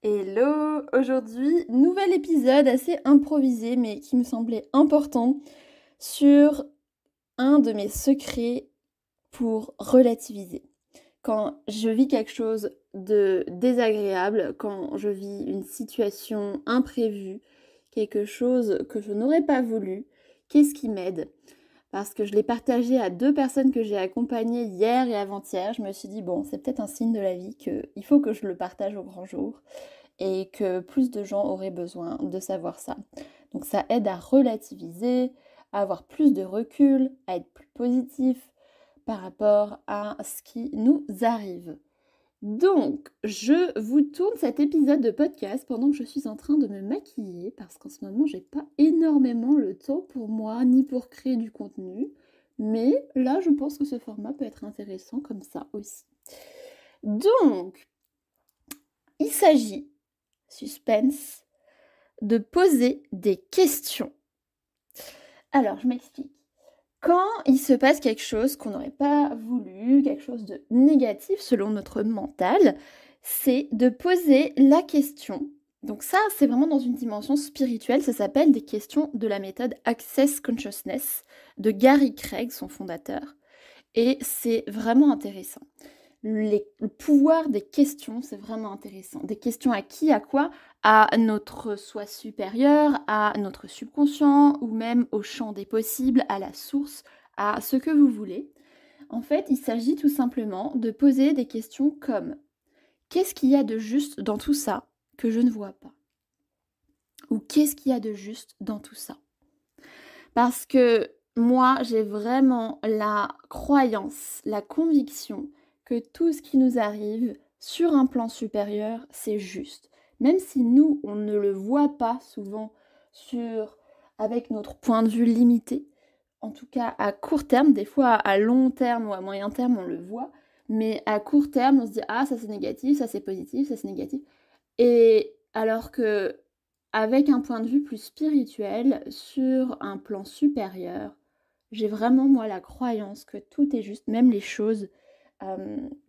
Hello! Aujourd'hui, nouvel épisode assez improvisé mais qui me semblait important sur un de mes secrets pour relativiser. Quand je vis quelque chose de désagréable, quand je vis une situation imprévue, quelque chose que je n'aurais pas voulu, qu'est-ce qui m'aide? Parce que je l'ai partagé à 2 personnes que j'ai accompagnées hier et avant-hier. Je me suis dit, bon, c'est peut-être un signe de la vie qu'il faut que je le partage au grand jour et que plus de gens auraient besoin de savoir ça. Donc ça aide à relativiser, à avoir plus de recul, à être plus positif par rapport à ce qui nous arrive. Donc, je vous tourne cet épisode de podcast pendant que je suis en train de me maquiller parce qu'en ce moment, j'ai pas énormément le temps pour moi ni pour créer du contenu. Mais là, je pense que ce format peut être intéressant comme ça aussi. Donc, il s'agit, suspense, de poser des questions. Alors, je m'explique. Quand il se passe quelque chose qu'on n'aurait pas voulu, quelque chose de négatif selon notre mental, c'est de poser la question. Donc ça, c'est vraiment dans une dimension spirituelle, ça s'appelle des questions de la méthode Access Consciousness de Gary Craig, son fondateur. Et c'est vraiment intéressant. Le pouvoir des questions, c'est vraiment intéressant. Des questions à qui, à quoi? À notre soi supérieur, à notre subconscient, ou même au champ des possibles, à la source, à ce que vous voulez. En fait, il s'agit tout simplement de poser des questions comme: qu'est-ce qu'il y a de juste dans tout ça que je ne vois pas? Ou qu'est-ce qu'il y a de juste dans tout ça? Parce que moi, j'ai vraiment la croyance, la conviction que tout ce qui nous arrive sur un plan supérieur, c'est juste. Même si nous, on ne le voit pas souvent avec notre point de vue limité, en tout cas à court terme, des fois à long terme ou à moyen terme, on le voit, mais à court terme, on se dit: ah, ça c'est négatif, ça c'est positif, ça c'est négatif. Et alors que avec un point de vue plus spirituel, sur un plan supérieur, j'ai vraiment moi la croyance que tout est juste, même les choses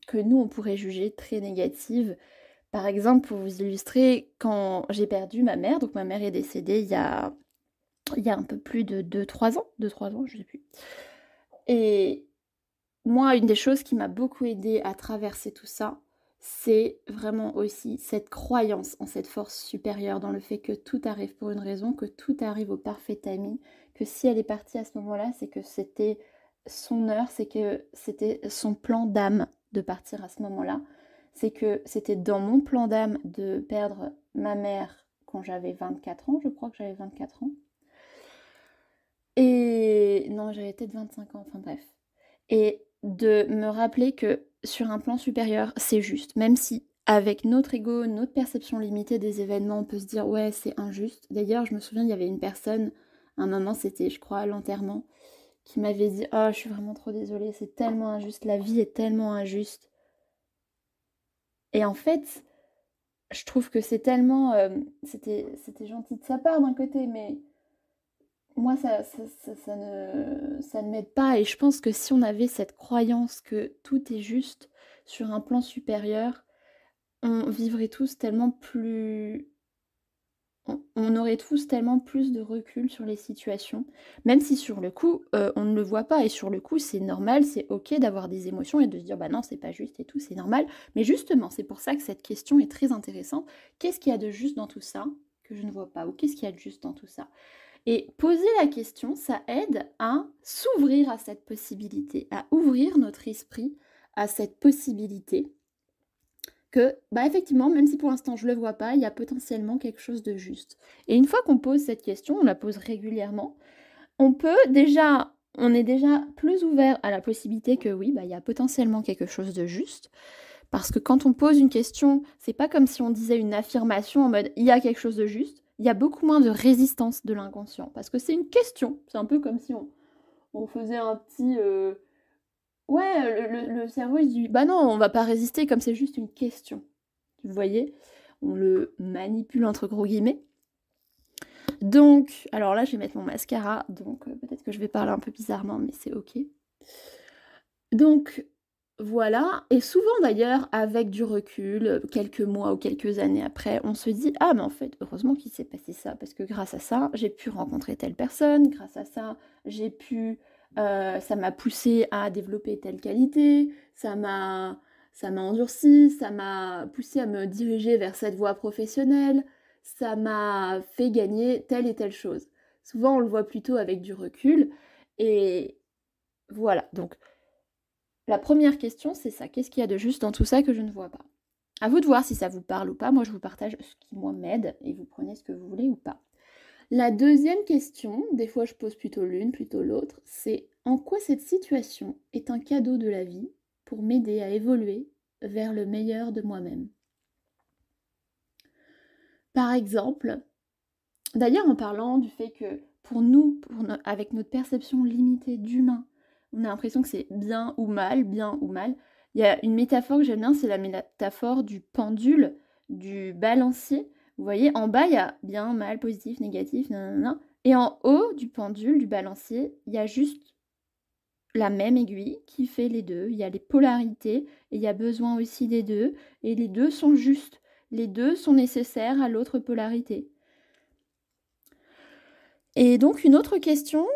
que nous on pourrait juger très négatives. Par exemple, pour vous illustrer, quand j'ai perdu ma mère, donc ma mère est décédée il y a un peu plus de 2-3 ans, 2-3 ans, je sais plus. Et moi, une des choses qui m'a beaucoup aidée à traverser tout ça, c'est vraiment aussi cette croyance en cette force supérieure, dans le fait que tout arrive pour une raison, que tout arrive au parfait timing, que si elle est partie à ce moment-là, c'est que c'était son heure, c'est que c'était son plan d'âme de partir à ce moment-là. C'est que c'était dans mon plan d'âme de perdre ma mère quand j'avais 24 ans, je crois que j'avais 24 ans. Et non, j'avais peut-être 25 ans, enfin bref. Et de me rappeler que sur un plan supérieur, c'est juste. Même si avec notre ego, notre perception limitée des événements, on peut se dire ouais, c'est injuste. D'ailleurs, je me souviens, il y avait une personne, à un moment, c'était, je crois, à l'enterrement, qui m'avait dit: oh, je suis vraiment trop désolée, c'est tellement injuste, la vie est tellement injuste. Et en fait, je trouve que c'est tellement. C'était gentil de sa part d'un côté, mais moi, ça ne m'aide pas. Et je pense que si on avait cette croyance que tout est juste sur un plan supérieur, on vivrait tous tellement plus... On aurait tous tellement plus de recul sur les situations, même si sur le coup, on ne le voit pas. Et sur le coup, c'est normal, c'est ok d'avoir des émotions et de se dire, bah non, c'est pas juste et tout, c'est normal. Mais justement, c'est pour ça que cette question est très intéressante. Qu'est-ce qu'il y a de juste dans tout ça que je ne vois pas? Ou qu'est-ce qu'il y a de juste dans tout ça? Et poser la question, ça aide à s'ouvrir à cette possibilité, à ouvrir notre esprit à cette possibilité que, bah effectivement, même si pour l'instant je ne le vois pas, il y a potentiellement quelque chose de juste. Et une fois qu'on pose cette question, on la pose régulièrement, on est déjà plus ouvert à la possibilité que oui, bah il y a potentiellement quelque chose de juste. Parce que quand on pose une question, c'est pas comme si on disait une affirmation en mode il y a quelque chose de juste. Il y a beaucoup moins de résistance de l'inconscient. Parce que c'est une question. C'est un peu comme si on faisait un petit. Ouais, le cerveau il dit bah non, on va pas résister comme c'est juste une question. Vous voyez? On le manipule entre gros guillemets. Donc, alors là, je vais mettre mon mascara. Donc, peut-être que je vais parler un peu bizarrement, mais c'est ok. Donc, voilà, et souvent d'ailleurs, avec du recul, quelques mois ou quelques années après, on se dit: «Ah mais en fait, heureusement qu'il s'est passé ça, parce que grâce à ça, j'ai pu rencontrer telle personne, grâce à ça, j'ai pu, ça m'a poussé à développer telle qualité, ça m'a endurci, ça m'a poussé à me diriger vers cette voie professionnelle, ça m'a fait gagner telle et telle chose». Souvent, on le voit plutôt avec du recul et voilà, donc la première question, c'est ça. Qu'est-ce qu'il y a de juste dans tout ça que je ne vois pas? À vous de voir si ça vous parle ou pas. Moi, je vous partage ce qui, moi, m'aide et vous prenez ce que vous voulez ou pas. La deuxième question, des fois je pose plutôt l'une, plutôt l'autre, c'est en quoi cette situation est un cadeau de la vie pour m'aider à évoluer vers le meilleur de moi-même? Par exemple, d'ailleurs en parlant du fait que pour nous, avec notre perception limitée d'humain, on a l'impression que c'est bien ou mal, bien ou mal. Il y a une métaphore que j'aime bien, c'est la métaphore du pendule, du balancier. Vous voyez, en bas, il y a bien, mal, positif, négatif, nanana. Et en haut du pendule, du balancier, il y a juste la même aiguille qui fait les deux. Il y a les polarités et il y a besoin aussi des deux. Et les deux sont justes. Les deux sont nécessaires à l'autre polarité. Et donc, une autre question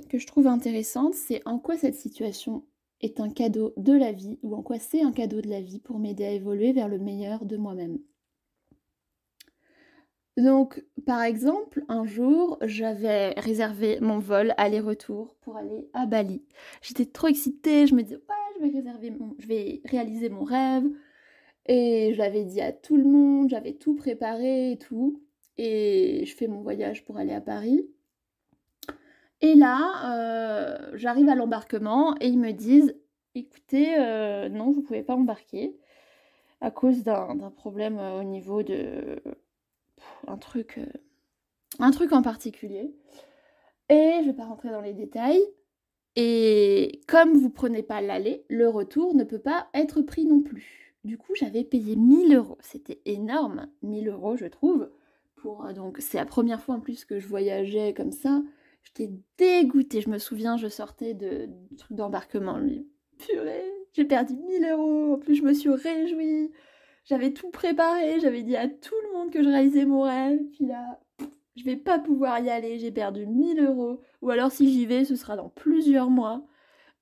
que je trouve intéressante, c'est en quoi cette situation est un cadeau de la vie ou en quoi c'est un cadeau de la vie pour m'aider à évoluer vers le meilleur de moi-même. Donc, par exemple, un jour, j'avais réservé mon vol aller-retour pour aller à Bali. J'étais trop excitée, je me disais, ouais, je vais réaliser mon rêve. Et j'avais dit à tout le monde, j'avais tout préparé et tout. Et je fais mon voyage pour aller à Paris. Et là, j'arrive à l'embarquement et ils me disent: «Écoutez, non, vous pouvez pas embarquer à cause d'un problème, au niveau de un truc, un truc en particulier» et je vais pas rentrer dans les détails et comme vous prenez pas l'aller, le retour ne peut pas être pris non plus. Du coup, j'avais payé 1 000 €. C'était énorme, 1 000 € je trouve, pour, donc c'est la première fois en plus que je voyageais comme ça. J'étais dégoûtée, je me souviens, je sortais du truc d'embarquement, purée, j'ai perdu 1 000 €. En plus, je me suis réjouie, j'avais tout préparé, j'avais dit à tout le monde que je réalisais mon rêve, puis là, je vais pas pouvoir y aller, j'ai perdu 1 000 €. Ou alors si j'y vais, ce sera dans plusieurs mois.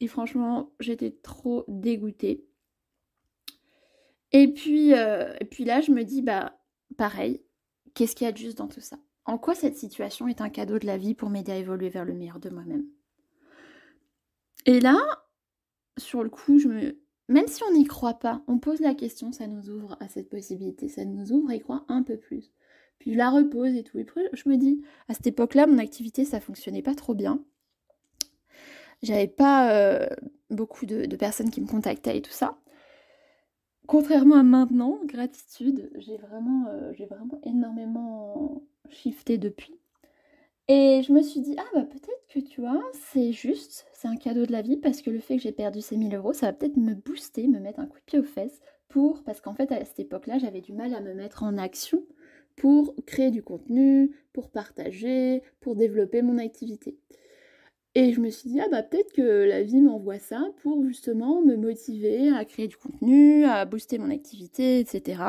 Et franchement, j'étais trop dégoûtée. Et puis là, je me dis, bah, pareil, qu'est-ce qu'il y a de juste dans tout ça? En quoi cette situation est un cadeau de la vie pour m'aider à évoluer vers le meilleur de moi-même? Et là, sur le coup, même si on n'y croit pas, on pose la question, ça nous ouvre à cette possibilité, ça nous ouvre à y croire un peu plus. Puis je la repose et tout. Et puis je me dis, à cette époque-là, mon activité, ça fonctionnait pas trop bien. J'avais pas beaucoup de personnes qui me contactaient et tout ça. Contrairement à maintenant, gratitude, j'ai vraiment énormément shifté depuis. Et je me suis dit, ah bah peut-être que tu vois, c'est juste, c'est un cadeau de la vie parce que le fait que j'ai perdu ces 1 000 €, ça va peut-être me booster, me mettre un coup de pied aux fesses parce qu'en fait à cette époque-là, j'avais du mal à me mettre en action pour créer du contenu, pour partager, pour développer mon activité. Et je me suis dit, ah bah peut-être que la vie m'envoie ça pour justement me motiver à créer du contenu, à booster mon activité, etc.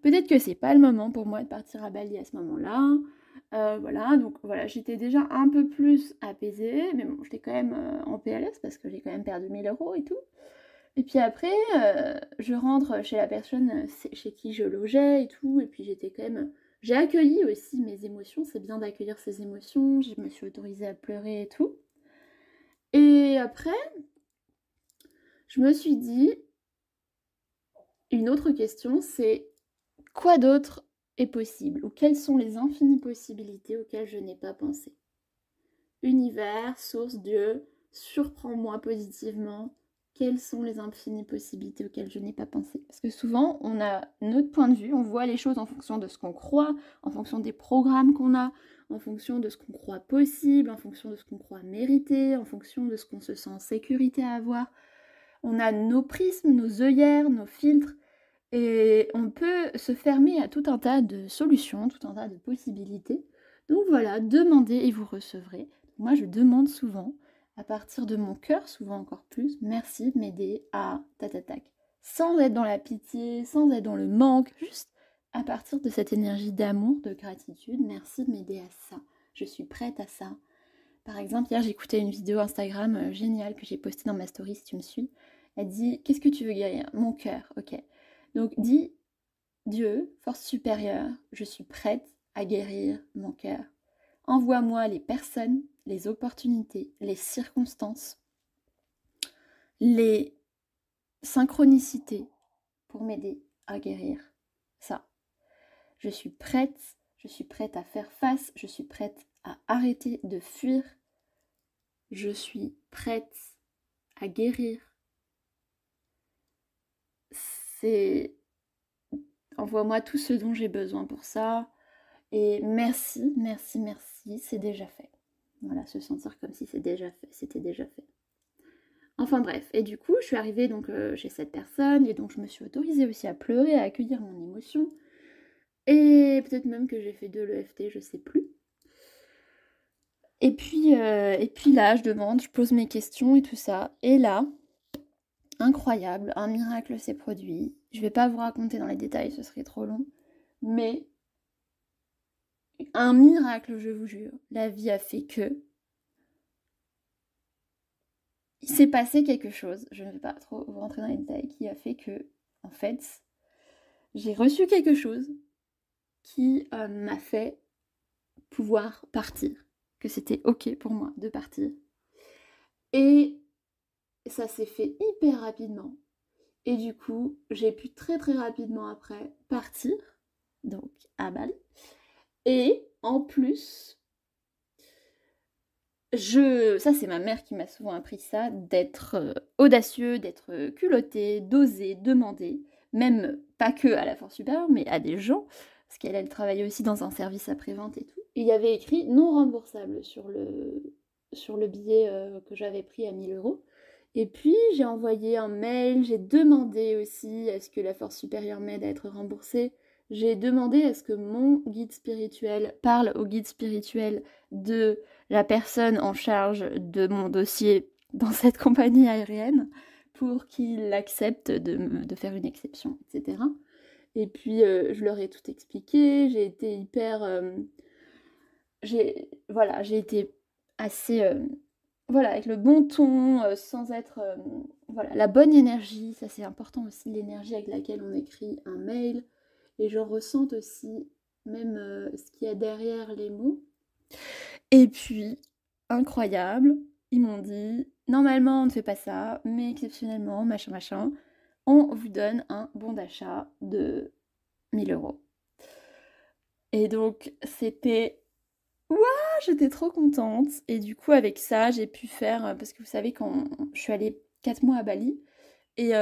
Peut-être que c'est pas le moment pour moi de partir à Bali à ce moment-là. Voilà, donc voilà, j'étais déjà un peu plus apaisée, mais bon, j'étais quand même en PLS parce que j'ai quand même perdu 1 000 € et tout. Et puis après, je rentre chez la personne chez qui je logeais et tout, et puis j'étais quand même. J'ai accueilli aussi mes émotions, c'est bien d'accueillir ses émotions, je me suis autorisée à pleurer et tout. Et après, je me suis dit, une autre question, c'est quoi d'autre est possible? Ou quelles sont les infinies possibilités auxquelles je n'ai pas pensé? Univers, source, Dieu, surprends-moi positivement. Quelles sont les infinies possibilités auxquelles je n'ai pas pensé? Parce que souvent, on a notre point de vue, on voit les choses en fonction de ce qu'on croit, en fonction des programmes qu'on a, en fonction de ce qu'on croit possible, en fonction de ce qu'on croit mériter, en fonction de ce qu'on se sent en sécurité à avoir. On a nos prismes, nos œillères, nos filtres, et on peut se fermer à tout un tas de solutions, tout un tas de possibilités. Donc voilà, demandez et vous recevrez. Moi, je demande souvent à partir de mon cœur, souvent encore plus, merci de m'aider à tatatac. Sans être dans la pitié, sans être dans le manque, juste à partir de cette énergie d'amour, de gratitude, merci de m'aider à ça. Je suis prête à ça. Par exemple, hier, j'écoutais une vidéo Instagram géniale que j'ai postée dans ma story, si tu me suis. Elle dit, qu'est-ce que tu veux guérir? Mon cœur, ok. Donc, dis, Dieu, force supérieure, je suis prête à guérir mon cœur. Envoie-moi les personnes, les opportunités, les circonstances, les synchronicités pour m'aider à guérir ça. Je suis prête à faire face, je suis prête à arrêter de fuir, je suis prête à guérir. Envoie-moi tout ce dont j'ai besoin pour ça. Et merci, c'est déjà fait. Voilà, se sentir comme si c'était déjà fait. Enfin bref, et du coup, je suis arrivée donc chez cette personne, et donc je me suis autorisée aussi à pleurer, à accueillir mon émotion. Et peut-être même que j'ai fait de l'EFT, je sais plus. Et puis là, je pose mes questions et tout ça. Et là, incroyable, un miracle s'est produit. Je vais pas vous raconter dans les détails, ce serait trop long. Mais un miracle, je vous jure. La vie a fait que il s'est passé quelque chose, je ne vais pas trop vous rentrer dans les détails, qui a fait que, en fait, j'ai reçu quelque chose qui m'a fait pouvoir partir, que c'était ok pour moi de partir. Et ça s'est fait hyper rapidement. Et du coup, j'ai pu très très rapidement après partir, donc à Bali. Et en plus, ça c'est ma mère qui m'a souvent appris ça, d'être audacieux, d'être culotté, d'oser, demander, même pas que à la force supérieure, mais à des gens, parce qu'elle travaillait aussi dans un service après-vente et tout. Et il y avait écrit non remboursable sur le billet que j'avais pris à 1 000 €. Et puis j'ai envoyé un mail, j'ai demandé aussi à ce que la force supérieure m'aide à être remboursée. J'ai demandé à ce que mon guide spirituel parle au guide spirituel de la personne en charge de mon dossier dans cette compagnie aérienne pour qu'il accepte de faire une exception, etc. Et puis je leur ai tout expliqué, j'ai été hyper... j'ai été assez... avec le bon ton, sans être... voilà, la bonne énergie, ça c'est important aussi, l'énergie avec laquelle on écrit un mail. Et je ressens aussi même ce qu'il y a derrière les mots. Et puis, incroyable, ils m'ont dit, normalement on ne fait pas ça, mais exceptionnellement, machin, on vous donne un bon d'achat de 1 000 €. Et donc, c'était... Waouh, j'étais trop contente. Et du coup, avec ça, j'ai pu faire... Parce que vous savez, quand je suis allée 4 mois à Bali, et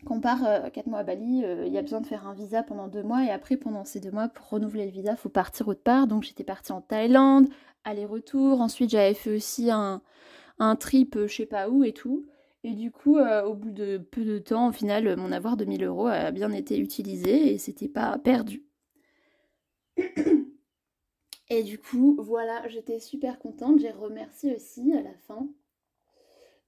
quand on part 4 mois à Bali, il y a besoin de faire un visa pendant 2 mois, et après, pendant ces 2 mois, pour renouveler le visa, il faut partir autre part. Donc j'étais partie en Thaïlande, aller-retour. Ensuite, j'avais fait aussi un trip, je sais pas où et tout. Et du coup, au bout de peu de temps, au final, mon avoir de 1 000 € a bien été utilisé et c'était pas perdu. Et du coup, voilà, j'étais super contente. J'ai remercié aussi à la fin.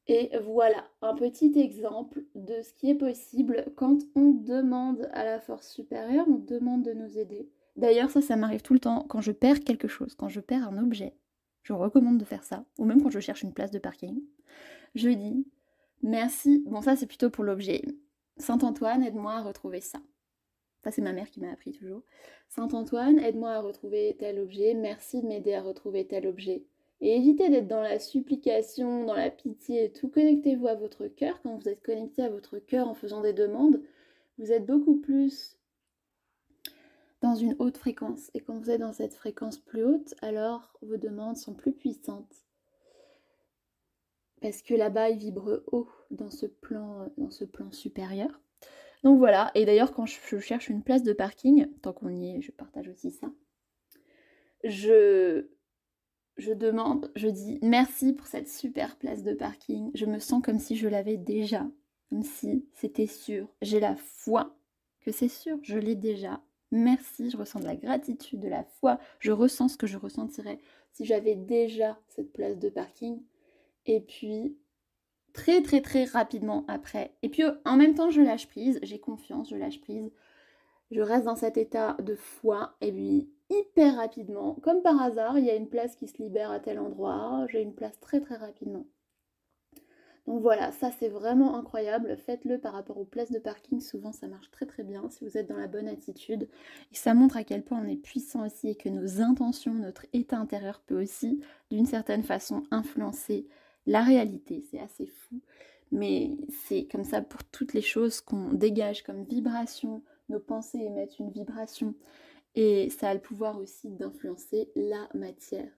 Et voilà, un petit exemple de ce qui est possible quand on demande à la force supérieure, on demande de nous aider. D'ailleurs, ça m'arrive tout le temps quand je perds quelque chose, quand je perds un objet. Je recommande de faire ça, ou même quand je cherche une place de parking. Je dis merci. Bon, ça c'est plutôt pour l'objet. Saint-Antoine, aide-moi à retrouver ça. Ça, c'est ma mère qui m'a appris toujours. Saint-Antoine, aide-moi à retrouver tel objet. Merci de m'aider à retrouver tel objet. Et évitez d'être dans la supplication, dans la pitié et tout. Connectez-vous à votre cœur. Quand vous êtes connecté à votre cœur en faisant des demandes, vous êtes beaucoup plus dans une haute fréquence. Et quand vous êtes dans cette fréquence plus haute, alors vos demandes sont plus puissantes. Parce que là-bas, il vibre haut dans ce plan supérieur. Donc voilà, et d'ailleurs quand je cherche une place de parking, tant qu'on y est, je partage aussi ça, je demande, je dis merci pour cette super place de parking, je me sens comme si je l'avais déjà, comme si c'était sûr, j'ai la foi que c'est sûr, je l'ai déjà, merci, je ressens de la gratitude, de la foi, je ressens ce que je ressentirais si j'avais déjà cette place de parking, et puis très très très rapidement après. Et puis en même temps je lâche prise, j'ai confiance, je lâche prise. Je reste dans cet état de foi et puis hyper rapidement, comme par hasard, il y a une place qui se libère à tel endroit, j'ai une place très très rapidement. Donc voilà, ça c'est vraiment incroyable, faites-le par rapport aux places de parking, souvent ça marche très très bien si vous êtes dans la bonne attitude. Et ça montre à quel point on est puissant aussi et que nos intentions, notre état intérieur peut aussi d'une certaine façon influencer la réalité, c'est assez fou. Mais c'est comme ça pour toutes les choses qu'on dégage comme vibration, nos pensées émettent une vibration et ça a le pouvoir aussi d'influencer la matière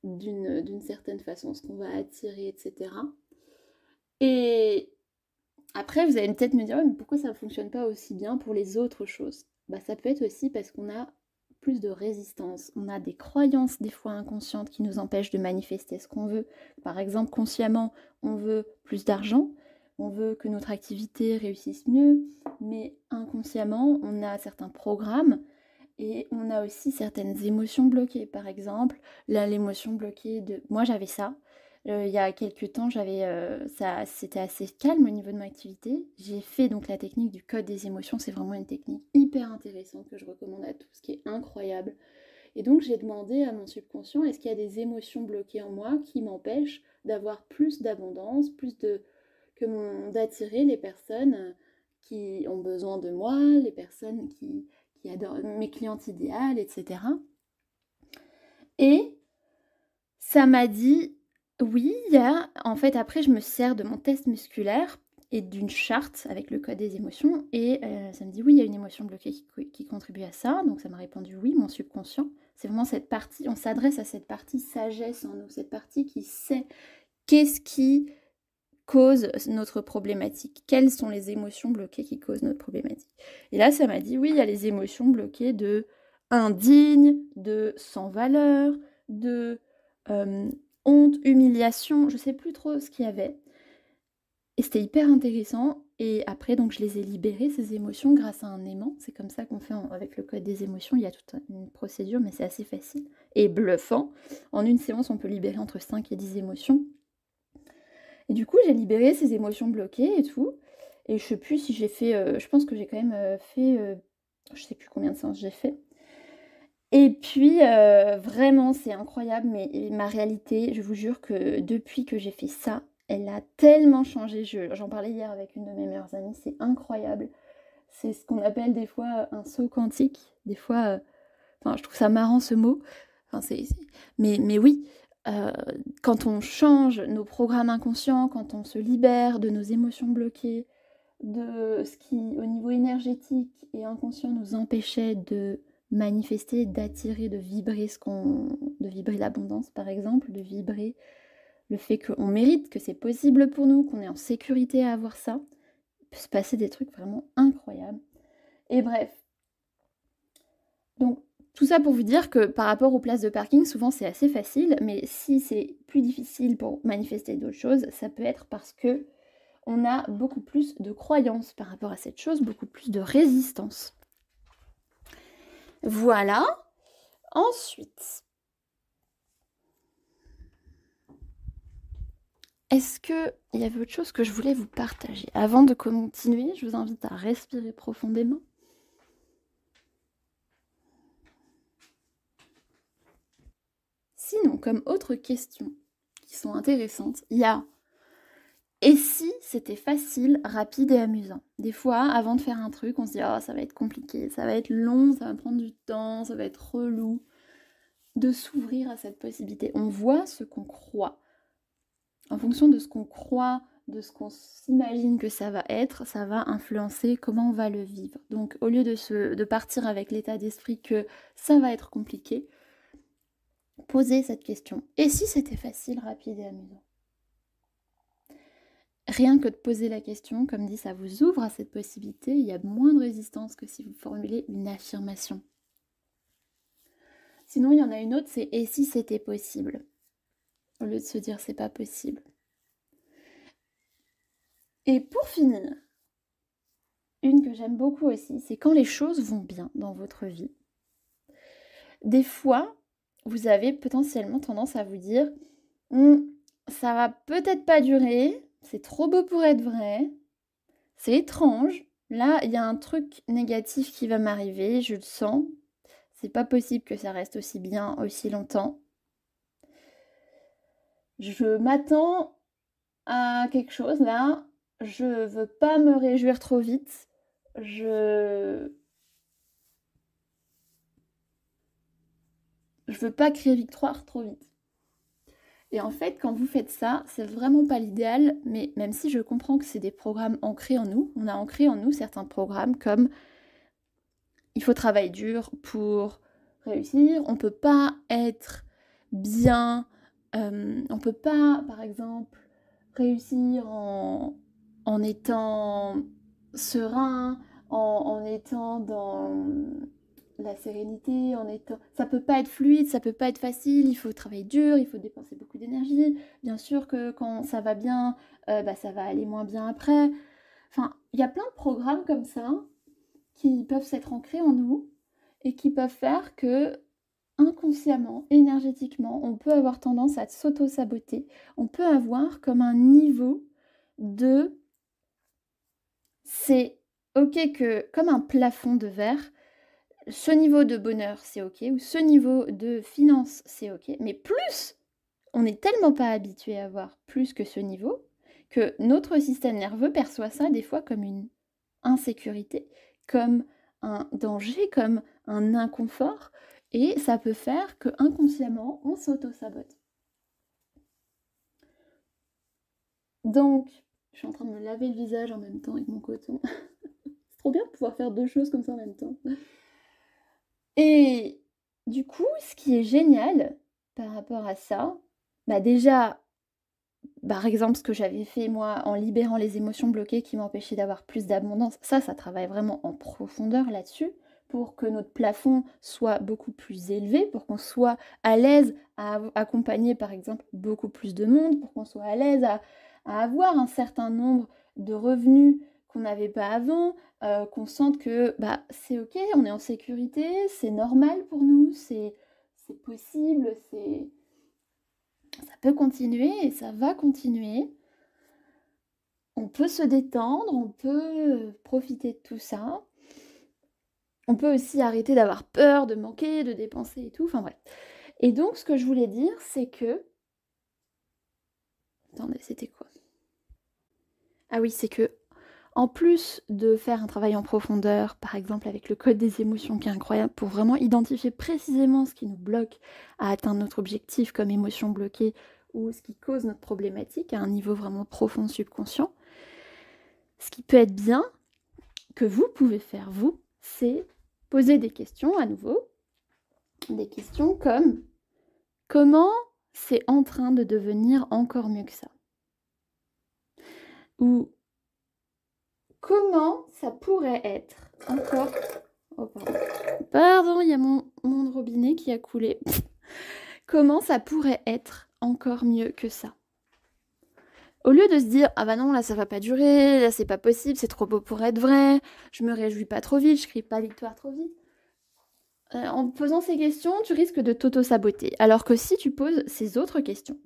d'une certaine façon, ce qu'on va attirer, etc. Et après, vous allez peut-être me dire, ouais, mais pourquoi ça ne fonctionne pas aussi bien pour les autres choses? Bah, ça peut être aussi parce qu'on a plus de résistance. On a des croyances, des fois inconscientes, qui nous empêchent de manifester ce qu'on veut. Par exemple, consciemment, on veut plus d'argent, on veut que notre activité réussisse mieux, mais inconsciemment, on a certains programmes et on a aussi certaines émotions bloquées. Par exemple, l'émotion bloquée de... Moi, j'avais ça. Il y a quelques temps, c'était assez calme au niveau de mon activité. J'ai fait donc la technique du code des émotions. C'est vraiment une technique hyper intéressante que je recommande à tous, qui est incroyable. Et donc, j'ai demandé à mon subconscient, est-ce qu'il y a des émotions bloquées en moi qui m'empêchent d'avoir plus d'abondance, d'attirer les personnes qui ont besoin de moi, les personnes qui adorent mes clientes idéales, etc. Et ça m'a dit, oui, en fait, après, je me sers de mon test musculaire et d'une charte avec le code des émotions. Et ça me dit, oui, il y a une émotion bloquée qui contribue à ça. Donc, ça m'a répondu oui, mon subconscient. C'est vraiment cette partie, on s'adresse à cette partie sagesse en nous, cette partie qui sait qu'est-ce qui cause notre problématique. Quelles sont les émotions bloquées qui causent notre problématique? Et là, ça m'a dit, oui, il y a les émotions bloquées de indigne, de sans valeur, de honte, humiliation, je sais plus trop ce qu'il y avait. Et c'était hyper intéressant. Et après, donc, je les ai libérées, ces émotions, grâce à un aimant. C'est comme ça qu'on fait avec le code des émotions. Il y a toute une procédure, mais c'est assez facile. Et bluffant. En une séance, on peut libérer entre 5 et 10 émotions. Et du coup, j'ai libéré ces émotions bloquées et tout. Et je sais plus si j'ai fait... je pense que j'ai quand même fait... je sais plus combien de séances j'ai fait. Et puis, vraiment, c'est incroyable, mais ma réalité, je vous jure que depuis que j'ai fait ça, elle a tellement changé. J'en parlais hier avec une de mes meilleures amies, c'est incroyable. C'est ce qu'on appelle des fois un saut quantique. Des fois, enfin, je trouve ça marrant ce mot. Enfin, mais oui, quand on change nos programmes inconscients, quand on se libère de nos émotions bloquées, de ce qui, au niveau énergétique et inconscient, nous empêchait de manifester, d'attirer, de vibrer de vibrer l'abondance par exemple, de vibrer le fait qu'on mérite, que c'est possible pour nous, qu'on est en sécurité à avoir ça. Il peut se passer des trucs vraiment incroyables. Et bref. Donc tout ça pour vous dire que par rapport aux places de parking, souvent c'est assez facile, mais si c'est plus difficile pour manifester d'autres choses, ça peut être parce que on a beaucoup plus de croyances par rapport à cette chose, beaucoup plus de résistance. Voilà. Ensuite, est-ce qu'il y avait autre chose que je voulais vous partager? Avant de continuer, je vous invite à respirer profondément. Sinon, comme autre question qui sont intéressantes, il y a et si c'était facile, rapide et amusant? Des fois, avant de faire un truc, on se dit « Oh, ça va être compliqué, ça va être long, ça va prendre du temps, ça va être relou. » De s'ouvrir à cette possibilité. On voit ce qu'on croit. En fonction de ce qu'on croit, de ce qu'on s'imagine que ça va être, ça va influencer comment on va le vivre. Donc au lieu de partir avec l'état d'esprit que ça va être compliqué, posez cette question. Et si c'était facile, rapide et amusant? Rien que de poser la question, comme dit, ça vous ouvre à cette possibilité, il y a moins de résistance que si vous formulez une affirmation. Sinon, il y en a une autre, c'est « et si c'était possible ?» au lieu de se dire « c'est pas possible ». Et pour finir, une que j'aime beaucoup aussi, c'est quand les choses vont bien dans votre vie. Des fois, vous avez potentiellement tendance à vous dire ça va peut-être pas durer, c'est trop beau pour être vrai, c'est étrange. Là, il y a un truc négatif qui va m'arriver, je le sens. C'est pas possible que ça reste aussi bien, aussi longtemps. Je m'attends à quelque chose là. Je veux pas me réjouir trop vite. Je veux pas crier victoire trop vite. Et en fait, quand vous faites ça, c'est vraiment pas l'idéal, mais même si je comprends que c'est des programmes ancrés en nous, on a ancré en nous certains programmes comme il faut travailler dur pour réussir, on peut pas être bien, on peut pas, par exemple, réussir en étant serein, en étant dans la sérénité, en étant... Ça peut pas être fluide, ça peut pas être facile, il faut travailler dur, il faut dépenser beaucoup d'énergie. Bien sûr que quand ça va bien, ça va aller moins bien après. Enfin, il y a plein de programmes comme ça qui peuvent s'être ancrés en nous et qui peuvent faire que inconsciemment, énergétiquement, on peut avoir tendance à s'auto-saboter. On peut avoir comme un niveau de... C'est ok que, comme un plafond de verre, ce niveau de bonheur, c'est ok, ou ce niveau de finance, c'est ok, mais plus, on n'est tellement pas habitué à avoir plus que ce niveau, que notre système nerveux perçoit ça des fois comme une insécurité, comme un danger, comme un inconfort, et ça peut faire que inconsciemment on s'auto-sabote. Donc, je suis en train de me laver le visage en même temps avec mon coton. C'est trop bien de pouvoir faire deux choses comme ça en même temps. Et du coup, ce qui est génial par rapport à ça, déjà, par exemple, ce que j'avais fait moi en libérant les émotions bloquées qui m'empêchaient d'avoir plus d'abondance, ça travaille vraiment en profondeur là-dessus pour que notre plafond soit beaucoup plus élevé, pour qu'on soit à l'aise à accompagner par exemple beaucoup plus de monde, pour qu'on soit à l'aise à avoir un certain nombre de revenus qu'on n'avait pas avant, qu'on sente que c'est ok, on est en sécurité, c'est normal pour nous, c'est possible, ça peut continuer et ça va continuer. On peut se détendre, on peut profiter de tout ça. On peut aussi arrêter d'avoir peur, de manquer, de dépenser et tout, enfin bref. Et donc ce que je voulais dire, c'est que... Attendez, c'était quoi? Ah oui, c'est que en plus de faire un travail en profondeur, par exemple avec le code des émotions qui est incroyable, pour vraiment identifier précisément ce qui nous bloque à atteindre notre objectif comme émotion bloquée ou ce qui cause notre problématique à un niveau vraiment profond subconscient, ce qui peut être bien, que vous pouvez faire vous, c'est poser des questions à nouveau. Des questions comme comment c'est en train de devenir encore mieux que ça? Ou comment ça pourrait être encore... Oh, pardon, il y a mon robinet qui a coulé. Comment ça pourrait être encore mieux que ça? Au lieu de se dire, ah bah non, là ça va pas durer, là c'est pas possible, c'est trop beau pour être vrai, je me réjouis pas trop vite, je crie pas victoire trop vite. En posant ces questions, tu risques de t'auto-saboter. Alors que si tu poses ces autres questions,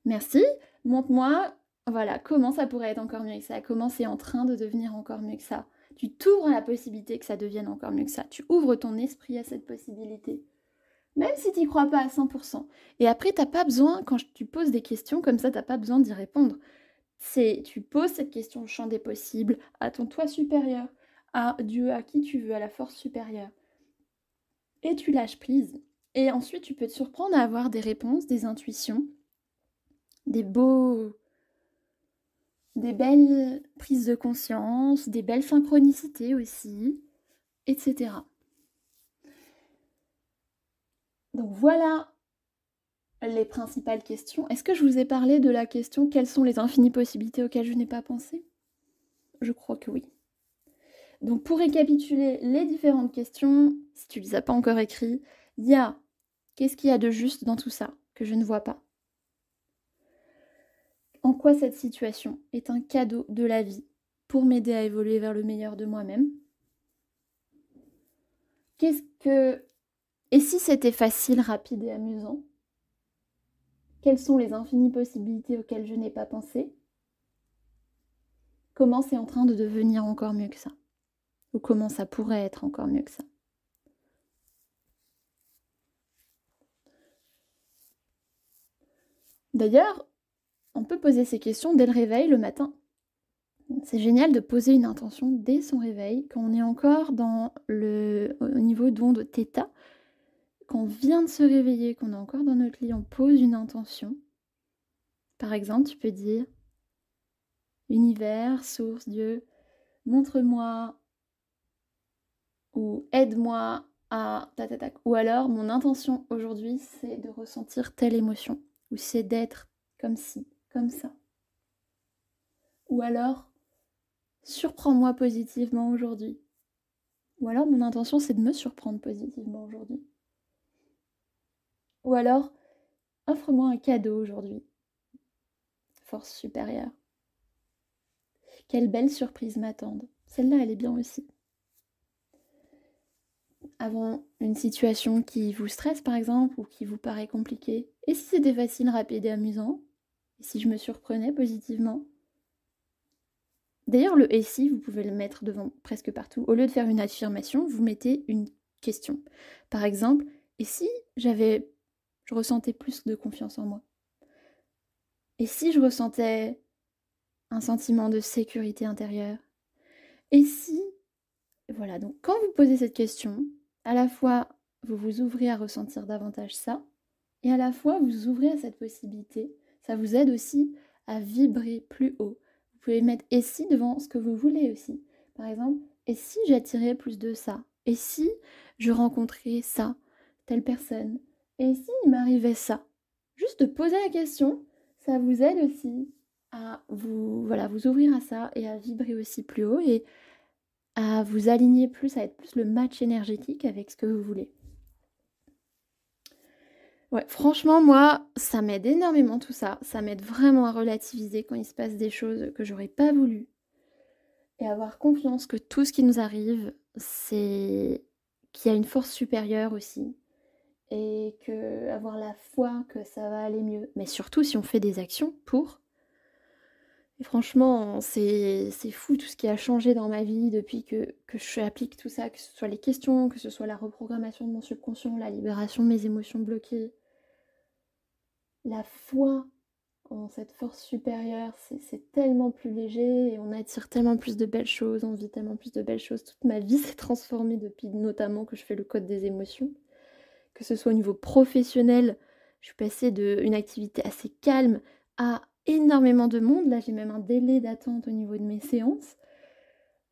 merci, montre-moi, voilà, comment ça pourrait être encore mieux que ça, comment c'est en train de devenir encore mieux que ça. Tu t'ouvres à la possibilité que ça devienne encore mieux que ça. Tu ouvres ton esprit à cette possibilité. Même si tu n'y crois pas à 100%. Et après, t'as pas besoin, quand tu poses des questions comme ça, t'as pas besoin d'y répondre. Tu poses cette question au champ des possibles, à ton toi supérieur, à Dieu, à qui tu veux, à la force supérieure. Et tu lâches prise. Et ensuite, tu peux te surprendre à avoir des réponses, des intuitions, des belles prises de conscience, des belles synchronicités aussi, etc. Donc voilà les principales questions. Est-ce que je vous ai parlé de la question quelles sont les infinies possibilités auxquelles je n'ai pas pensé? Je crois que oui. Donc pour récapituler les différentes questions, si tu ne les as pas encore écrites, il y a qu'est-ce qu'il y a de juste dans tout ça que je ne vois pas? En quoi cette situation est un cadeau de la vie pour m'aider à évoluer vers le meilleur de moi-même? Et si c'était facile, rapide et amusant? Quelles sont les infinies possibilités auxquelles je n'ai pas pensé? Comment c'est en train de devenir encore mieux que ça? Ou comment ça pourrait être encore mieux que ça? D'ailleurs, on peut poser ces questions dès le réveil le matin. C'est génial de poser une intention dès son réveil, quand on est encore au niveau d'onde θ, quand on vient de se réveiller, qu'on est encore dans notre lit, on pose une intention. Par exemple, tu peux dire Univers, source, Dieu, montre-moi ou aide-moi à tatatac. Ou alors, mon intention aujourd'hui, c'est de ressentir telle émotion, ou c'est d'être comme ci, comme ça. Ou alors, surprends-moi positivement aujourd'hui. Ou alors, mon intention, c'est de me surprendre positivement aujourd'hui. Ou alors, offre-moi un cadeau aujourd'hui. Force supérieure. Quelle belle surprise m'attendent. Celle-là, elle est bien aussi. Avant une situation qui vous stresse, par exemple, ou qui vous paraît compliquée, et si c'était facile, rapide et amusant? Et si je me surprenais positivement? D'ailleurs, le « et si », vous pouvez le mettre devant presque partout. Au lieu de faire une affirmation, vous mettez une question. Par exemple, et si je ressentais plus de confiance en moi? Et si je ressentais un sentiment de sécurité intérieure? Et si... Voilà, donc quand vous posez cette question, à la fois vous vous ouvrez à ressentir davantage ça, et à la fois vous ouvrez à cette possibilité. Ça vous aide aussi à vibrer plus haut. Vous pouvez mettre « et si » devant ce que vous voulez aussi. Par exemple, « et si j'attirais plus de ça? Et si je rencontrais ça, telle personne? Et si il m'arrivait ça ?» Juste de poser la question, ça vous aide aussi à vous ouvrir à ça et à vibrer aussi plus haut et à vous aligner plus, à être plus le match énergétique avec ce que vous voulez. Ouais, franchement, moi, ça m'aide énormément tout ça. Ça m'aide vraiment à relativiser quand il se passe des choses que j'aurais pas voulu. Et avoir confiance que tout ce qui nous arrive, c'est qu'il y a une force supérieure aussi. Et avoir la foi que ça va aller mieux. Mais surtout si on fait des actions pour. Et franchement, c'est fou tout ce qui a changé dans ma vie depuis que je applique tout ça, que ce soit les questions, que ce soit la reprogrammation de mon subconscient, la libération de mes émotions bloquées. La foi en cette force supérieure, c'est tellement plus léger et on attire tellement plus de belles choses, on vit tellement plus de belles choses. Toute ma vie s'est transformée depuis notamment que je fais le code des émotions. Que ce soit au niveau professionnel, je suis passée d'une activité assez calme à énormément de monde. Là, j'ai même un délai d'attente au niveau de mes séances.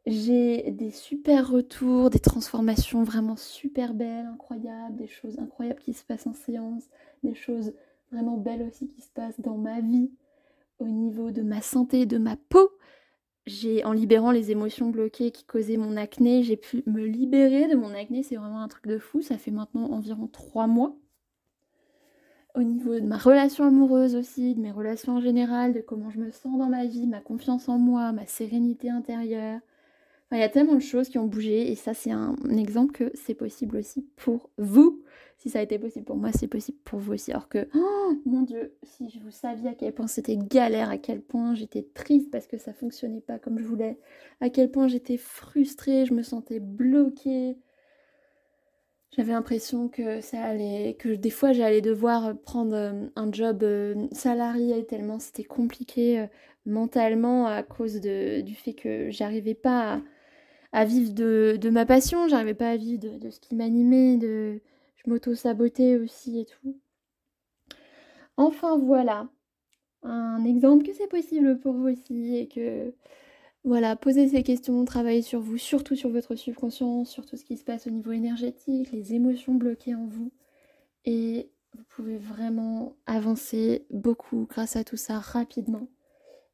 J'ai des super retours, des transformations vraiment super belles, incroyables, des choses incroyables qui se passent en séance, des choses vraiment belles aussi qui se passent dans ma vie, au niveau de ma santé, de ma peau. En libérant les émotions bloquées qui causaient mon acné, j'ai pu me libérer de mon acné, c'est vraiment un truc de fou, ça fait maintenant environ 3 mois. Au niveau de ma relation amoureuse aussi, de mes relations en général, de comment je me sens dans ma vie, ma confiance en moi, ma sérénité intérieure. Enfin, il y a tellement de choses qui ont bougé et ça c'est un exemple que c'est possible aussi pour vous. Si ça a été possible pour moi, c'est possible pour vous aussi. Alors que, oh mon Dieu, si vous saviez à quel point c'était galère, à quel point j'étais triste parce que ça fonctionnait pas comme je voulais, à quel point j'étais frustrée, je me sentais bloquée. J'avais l'impression que des fois j'allais devoir prendre un job salarié tellement c'était compliqué mentalement à cause du fait que j'arrivais pas à vivre de ma passion, j'arrivais pas à vivre de ce qui m'animait, je m'auto-sabotais aussi et tout. Enfin voilà, un exemple que c'est possible pour vous aussi et que voilà, posez ces questions, travaillez sur vous, surtout sur votre subconscient, sur tout ce qui se passe au niveau énergétique, les émotions bloquées en vous. Et vous pouvez vraiment avancer beaucoup grâce à tout ça rapidement.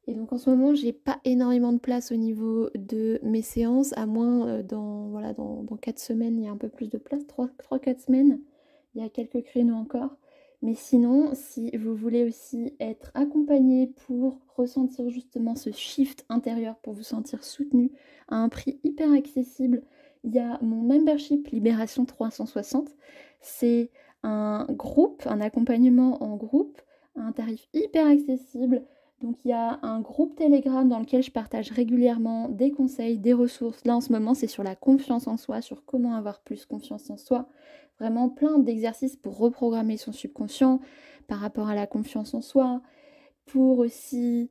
Et donc en ce moment, j'ai pas énormément de place au niveau de mes séances, à moins dans 4 semaines, il y a un peu plus de place, 3-4 semaines, il y a quelques créneaux encore. Mais sinon, si vous voulez aussi être accompagné pour ressentir justement ce shift intérieur, pour vous sentir soutenu à un prix hyper accessible, il y a mon membership Libération 360. C'est un groupe, un accompagnement en groupe, à un tarif hyper accessible. Donc il y a un groupe Telegram dans lequel je partage régulièrement des conseils, des ressources. Là en ce moment c'est sur la confiance en soi, sur comment avoir plus confiance en soi. Vraiment plein d'exercices pour reprogrammer son subconscient par rapport à la confiance en soi. Pour aussi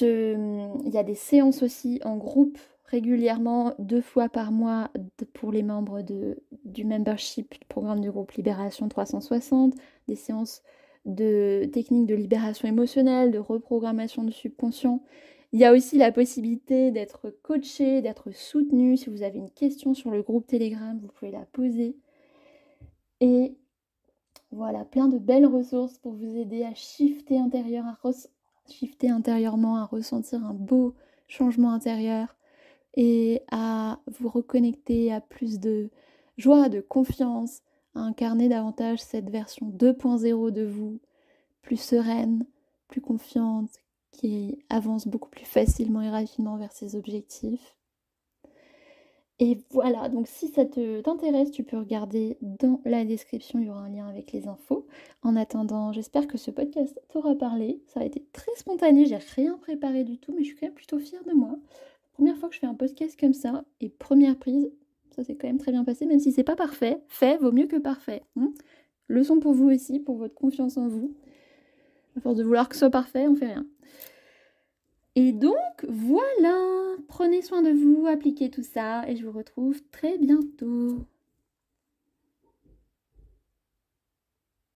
il y a des séances aussi en groupe régulièrement, 2 fois par mois pour les membres du membership, du programme du groupe Libération 360, des séances de techniques de libération émotionnelle, de reprogrammation du subconscient. Il y a aussi la possibilité d'être coaché, d'être soutenu. Si vous avez une question sur le groupe Telegram, vous pouvez la poser. Et voilà, plein de belles ressources pour vous aider à shifter intérieurement, à ressentir un beau changement intérieur et à vous reconnecter à plus de joie, de confiance, à incarner davantage cette version 2.0 de vous, plus sereine, plus confiante, qui avance beaucoup plus facilement et rapidement vers ses objectifs. Et voilà, donc si ça t'intéresse, tu peux regarder dans la description, il y aura un lien avec les infos. En attendant, j'espère que ce podcast t'aura parlé. Ça a été très spontané, j'ai rien préparé du tout, mais je suis quand même plutôt fière de moi. Première fois que je fais un podcast comme ça, et première prise, ça s'est quand même très bien passé, même si c'est pas parfait. Fait vaut mieux que parfait. Leçon pour vous aussi, pour votre confiance en vous. À force de vouloir que ce soit parfait, on fait rien. Et donc, voilà, prenez soin de vous, appliquez tout ça, et je vous retrouve très bientôt.